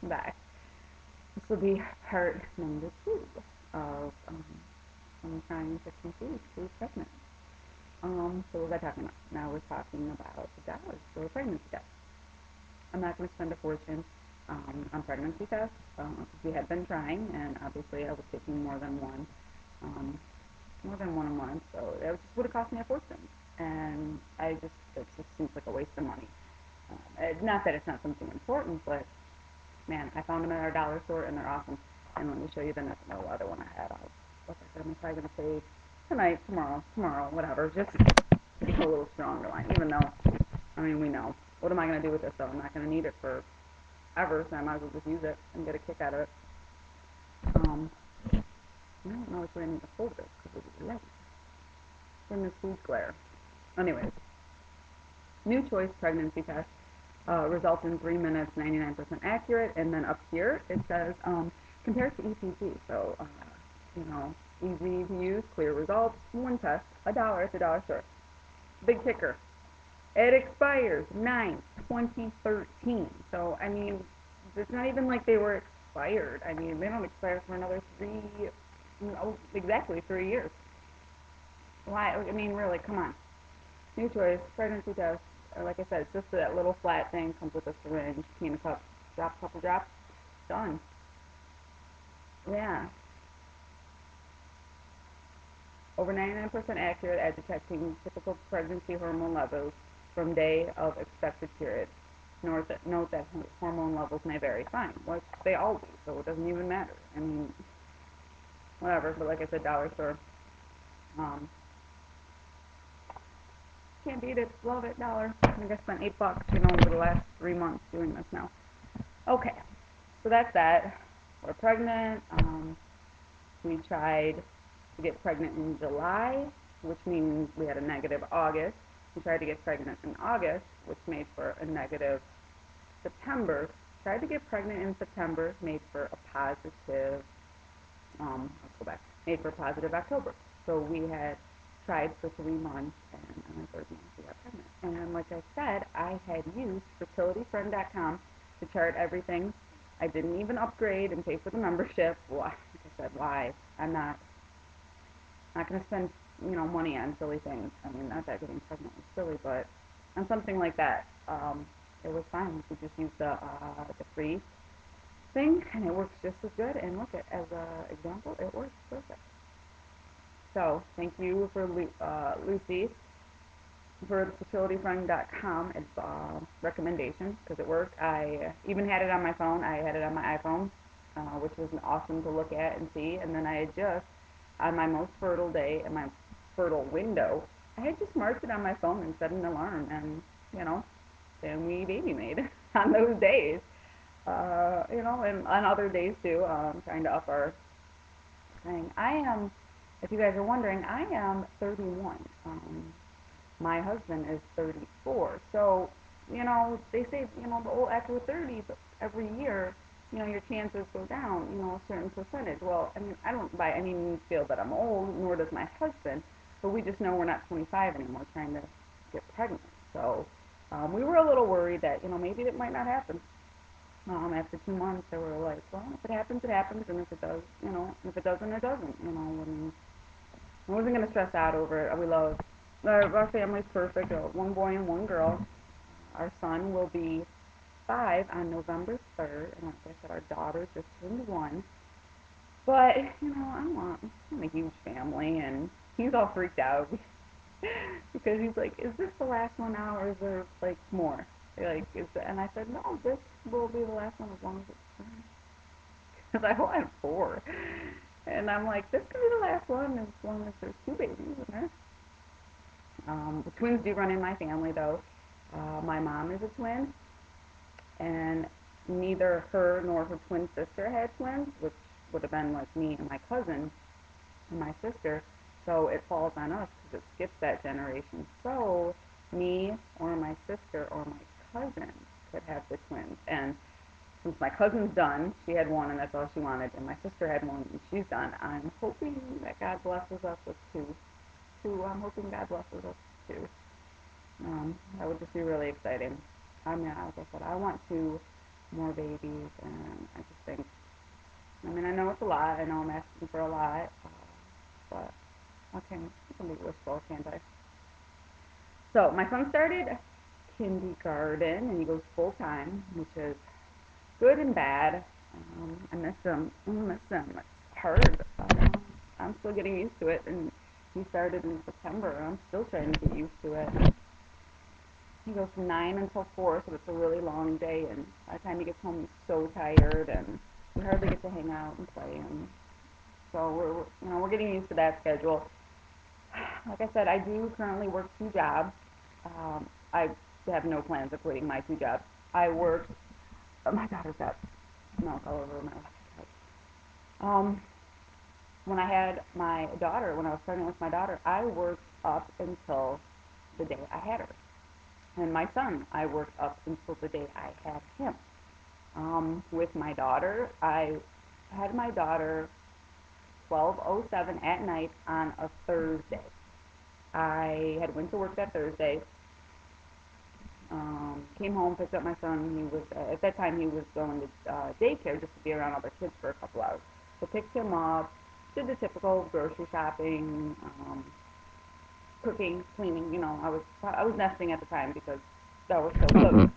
back. This will be part number 2 of I'm trying to conceive to be pregnant. So what was I talking about? Now we're talking about the dollars for a pregnancy test. I'm not going to spend a fortune on pregnancy tests. We had been trying, and obviously I was taking more than one a month, so it just would have cost me a fortune. And it just seems like a waste of money. Not that it's not something important, but man, I found them at our dollar store, and they're awesome. And let me show you the other one I had. Like I said, I'm probably going to say tonight, tomorrow, whatever. Just to get a little stronger line, even though, I mean, we know. What am I going to do with this, though? I'm not going to need it for ever, so I might as well just use it and get a kick out of it. I don't know which way I need to hold this, because it's light. From this food glare. Anyways, new choice pregnancy test. Results in 3 minutes, 99% accurate, and then up here it says compared to EPG. So, easy to use, clear results, one test, $1 at the dollar store. Big kicker. It expires 9/2013. So, I mean, it's not even like they were expired. I mean, they don't expire for another exactly 3 years. Why? I mean, really, come on. New choice, pregnancy test. Like I said, it's just that little flat thing, comes with a syringe, peanut cup, drop, couple drops, done. Yeah. Over 99% accurate at detecting typical pregnancy hormone levels from day of expected period. Note that hormone levels may vary. Fine, which they all do, so it doesn't even matter. I mean, whatever, but like I said, dollar store. Can't beat it. Love it. $1. I think I spent $8, over the last 3 months doing this now. Okay, so that's that. We're pregnant. We tried to get pregnant in July, which means we had a negative August. We tried to get pregnant in August, which made for a negative September. Tried to get pregnant in September, made for a positive, let's go back, made for a positive October. So we had tried for 3 months, and on the 3rd month we got pregnant. And like I said, I had used fertilityfriend.com to chart everything. I didn't even upgrade and pay for the membership. Why? Like I said, why? I'm not going to spend money on silly things. I mean, not that getting pregnant was silly, but on something like that, it was fine. We just used the free thing, and it works just as good. And look, as an example, it works perfect. So thank you for Lucy for fertilityfriend.com recommendation, because it worked. I even had it on my phone. I had it on my iPhone, which was awesome to look at and see. And then I had just, on my most fertile day and my fertile window, I had just marked it on my phone and set an alarm, and then we baby made on those days. And on other days too, trying to up our thing. If you guys are wondering, I am 31. My husband is 34. So, they say, after 30, every year, your chances go down, a certain percentage. Well, I mean, I don't by any means feel that I'm old, nor does my husband, but we just know we're not 25 anymore trying to get pregnant. So, we were a little worried that, maybe it might not happen. After 2 months, they were like, well, if it happens, it happens, and if it does, if it doesn't, it doesn't, and I wasn't going to stress out over it. We love, our family's perfect, 1 boy and 1 girl. Our son will be 5 on November 3rd, and like I said, our daughter just turned 1. But, I'm a huge family, and he's all freaked out because he's like, is this the last one now, or is there, like, more? And I said, no, this will be the last one as long as it's 3. Because I want 4. And I'm like, this could be the last one as long as there's 2 babies in there. The twins do run in my family, though. My mom is a twin, and neither her nor her twin sister had twins, which would have been like me and my cousin and my sister. So it falls on us because it skips that generation. So me or my sister or my cousin could have the twins. And since my cousin's done, she had 1 and that's all she wanted, and my sister had 1 and she's done, I'm hoping that God blesses us with 2. I'm hoping God blesses us with 2. That would just be really exciting. I mean, like I said, I want to more babies, and I just think, I mean, I know it's a lot. I know I'm asking for a lot, but I can be wishful, can't I? So my son started kindergarten, and he goes full time, which is good and bad. I miss him. I miss him. It's hard. I'm still getting used to it, and he started in September. I'm still trying to get used to it. He goes from 9 until 4, so it's a really long day, and by the time he gets home, he's so tired, and we hardly get to hang out and play. And so we're getting used to that schedule. Like I said, I do currently work 2 jobs. I have no plans of quitting my 2 jobs. I work. Oh, my daughter's got milk all over my laptop. When I had my daughter, when I was pregnant with my daughter, I worked up until the day I had her. And my son, I worked up until the day I had him. With my daughter, I had my daughter 12:07 at night on a Thursday. I had went to work that Thursday, came home, picked up my son. He was, at that time, he was going to daycare just to be around other kids for a couple hours. So picked him up, did the typical grocery shopping, cooking, cleaning. I was nesting at the time because that was so close.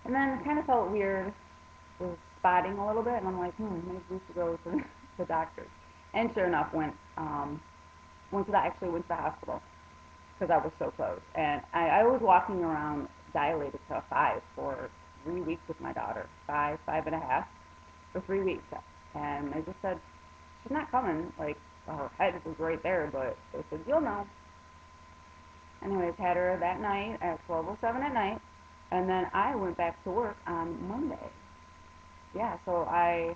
And then it kind of felt weird, was spotting a little bit, and I'm like, maybe we should go to the doctor. And sure enough, actually went to the hospital because I was so close. And I was walking around dilated to a 5 for 3 weeks with my daughter, 5.5 for 3 weeks. And they just said, she's not coming. Like, her head was right there, but they said, you'll know. Anyways, had her that night at 12:07 at night, and then I went back to work on Monday. Yeah, so I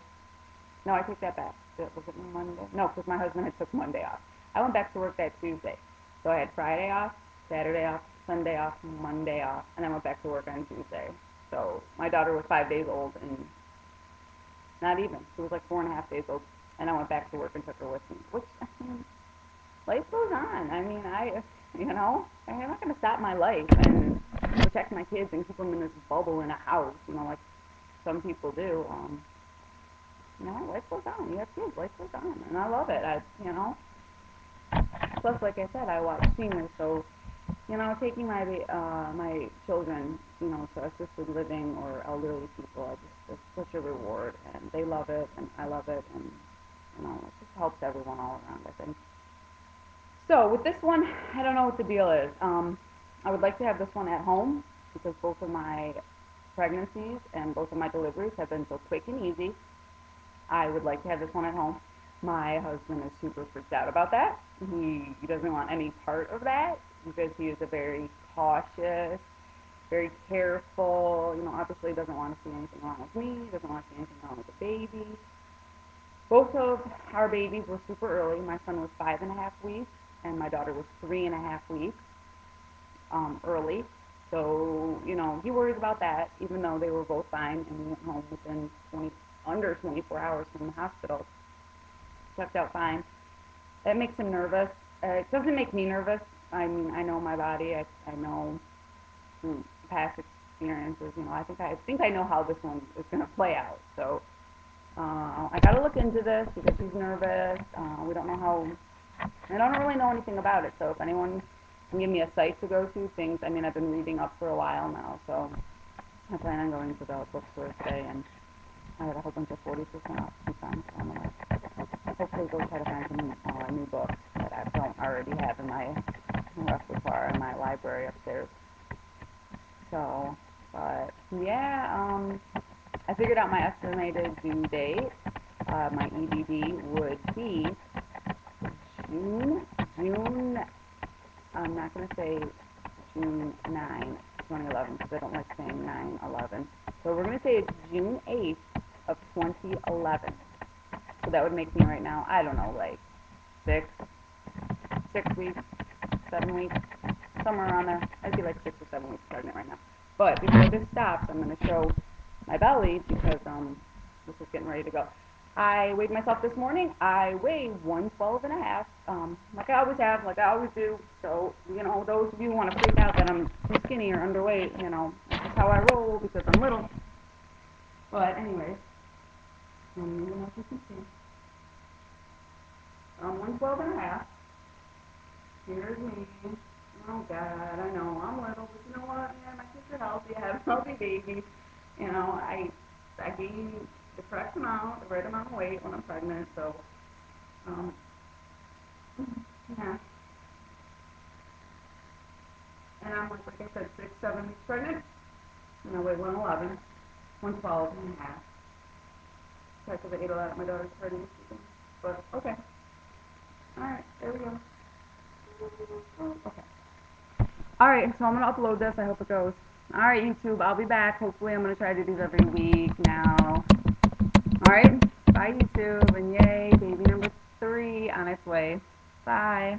take that back. Was it Monday? No, because my husband had took Monday off. I went back to work that Tuesday. So I had Friday off, Saturday off, Sunday off, Monday off, and I went back to work on Tuesday. So my daughter was 5 days old, and not even. She was like 4.5 days old, and I went back to work and took her with me. Which, I mean, life goes on. I mean, I'm not going to stop my life and protect my kids and keep them in this bubble in a house, like some people do. Life goes on. You have kids, life goes on, and I love it. Plus, like I said, I watch seniors, so taking my children, to assisted living or elderly people, it's such a reward, and they love it, and I love it, and it just helps everyone all around, I think. So with this one, I don't know what the deal is. I would like to have this one at home because both of my pregnancies and both of my deliveries have been so quick and easy. I would like to have this one at home. My husband is super freaked out about that. He doesn't want any part of that because he is a very cautious, very careful, obviously doesn't want to see anything wrong with me, doesn't want to see anything wrong with the baby. Both of our babies were super early. My son was 5.5 weeks, and my daughter was 3.5 weeks early. So, he worries about that, even though they were both fine, and we went home within under 24 hours from the hospital. Checked out fine. That makes him nervous. It doesn't make me nervous. I mean, I know my body. I know past experiences. I think I know how this one is going to play out. So I got to look into this because he's nervous. We don't know how. I don't really know anything about it. So if anyone can give me a site to go to, I've been reading up for a while now. So I plan on going to the bookstore today, and I had a whole bunch of 40% off coupons. So I'm gonna hopefully go try to find some new books that I don't already have in my repertoire in my library upstairs. So, but yeah, I figured out my estimated due date. My EDD would be June. I'm not gonna say June 9, 2011, because I don't like saying 9/11. So we're gonna say it's June 8th of 2011. So that would make me right now, I don't know, like 6 weeks, 7 weeks, somewhere around there. I'd be like 6 or 7 weeks pregnant right now. But before this stops, I'm going to show my belly because this is getting ready to go. I weighed myself this morning. I weigh 112.5, like I always have, like I always do. So, those of you who want to freak out that I'm too skinny or underweight, that's just how I roll because I'm little. But anyways, I don't even know if you can see. 112.5. Here's me. Oh God, I know I'm little, but you know what, man? My kids are healthy. I have a healthy baby. You know, I gain the correct amount, the right amount of weight when I'm pregnant. So, yeah. And I'm like I said, 6, 7 weeks pregnant. And I weigh 111, 112.5. Because I ate a lot at my daughter's party this weekend. But okay. All right, there we go. Okay. Alright, so I'm going to upload this. I hope it goes. Alright, YouTube, I'll be back. Hopefully I'm going to try to do these every week now. Alright, bye YouTube, and yay, baby number 3 on its way. Bye.